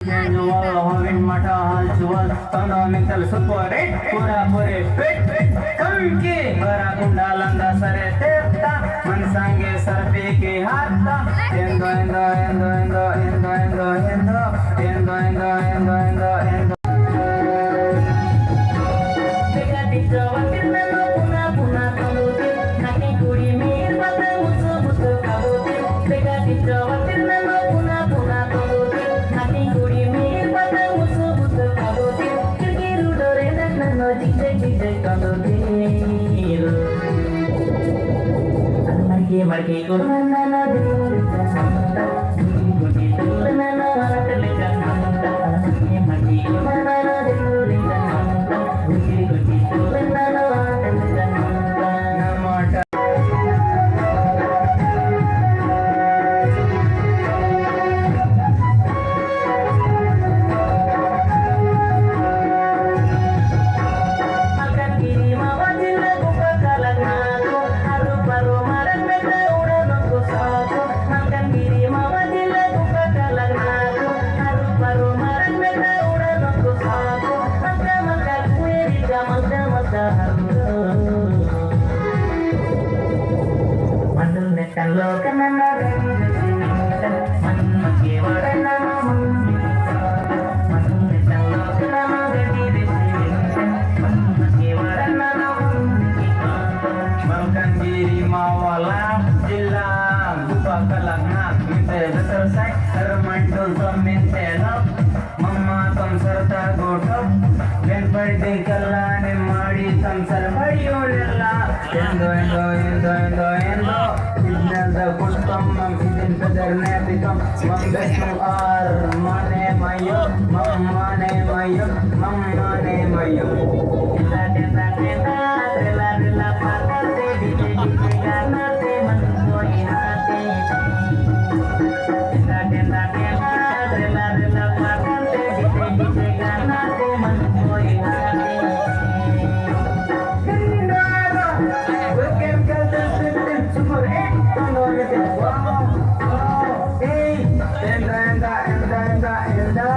Hawin mata hal jual tanda mental support pura pure fit kamki bara gundalanda sare tepta mansange sarpe ke hatta endo endo endo endo endo endo endo endo endo endo endo endo Marke kurana na dil jananta guti tulna na atal jananta marke kurana na dil jananta guti tulna na atal jananta namata makan kiri mawajil buka kalana haru paru maran makan diri mama dila buka kalana haru paru maran meta udah nongko saku maka maka kue rika maka maka haru mandul nekan lo kenana dari sini man maki warna mandul nekan lo kenana dari sini man maki warna makan diri mawala jilla buka kalana kita selesai termantul tomentela mama tam sarta gotap ben perde kallane madi tam sarvayolella endo endo endo endo endo idnada kutam mam idin padarne pikam mam besnu ar mane mayo mane mayo mane mayo kita tenda tenda rela rela pakai dije dije gana te manusia hati kita tenda tenda rela rela pakai dije dije gana te manusia hati welcome to the system super tono mete wow hey enda enda enda enda enda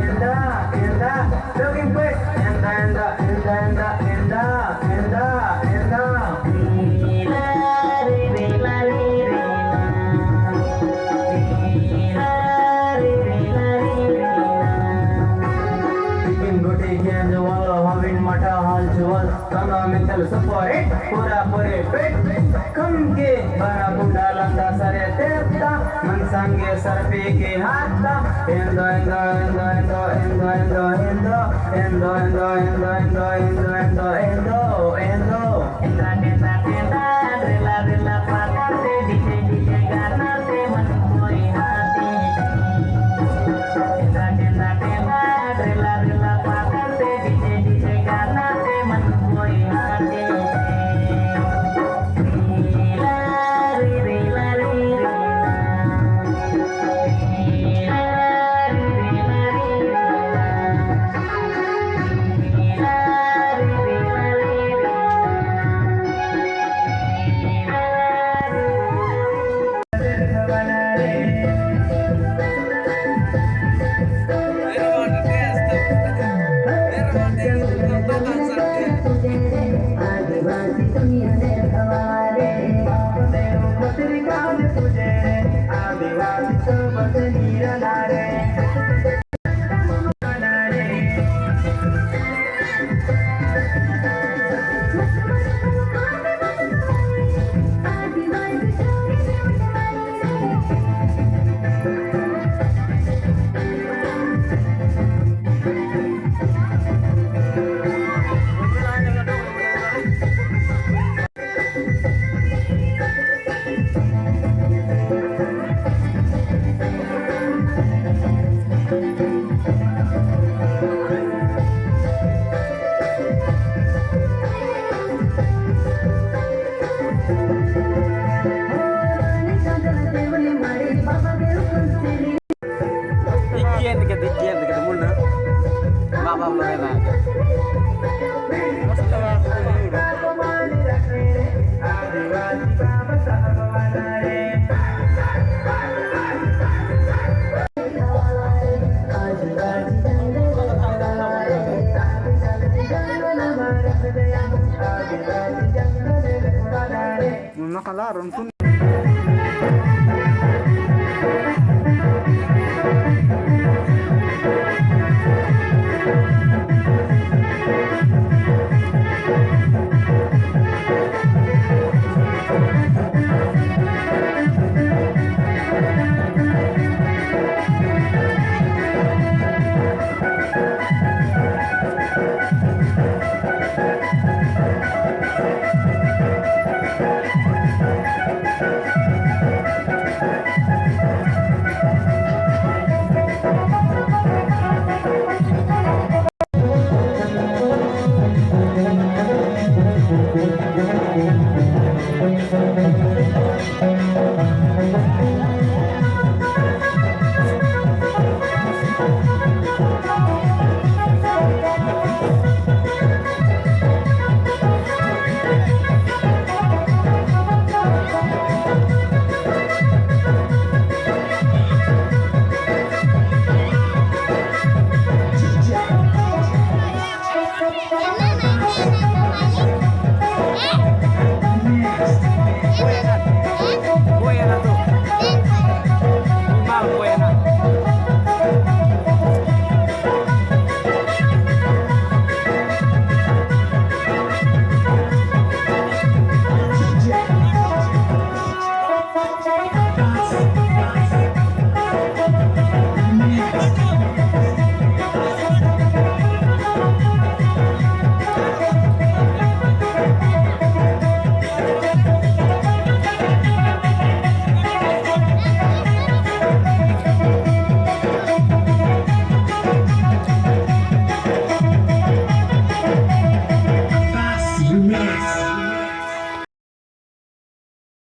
enda enda looking pues enda enda enda enda enda enda enda bikin goti kian jual hawin mata hal jual tanda mental support pura pure fit kamke bara gundalanda sare tepta mansange sarpe ke hatta endo endo endo endo endo endo endo endo endo endo endo endo endo endo endo tenda tenda tenda rela rela pakai dije dije gana te manusia hati tenda tenda tenda rela rela pakai dije dije gana te manusia hati आदिवासी दुनिया ने हमारे पत्रिका में तुझे आदिवासी सब नीरा रे nakalaron kun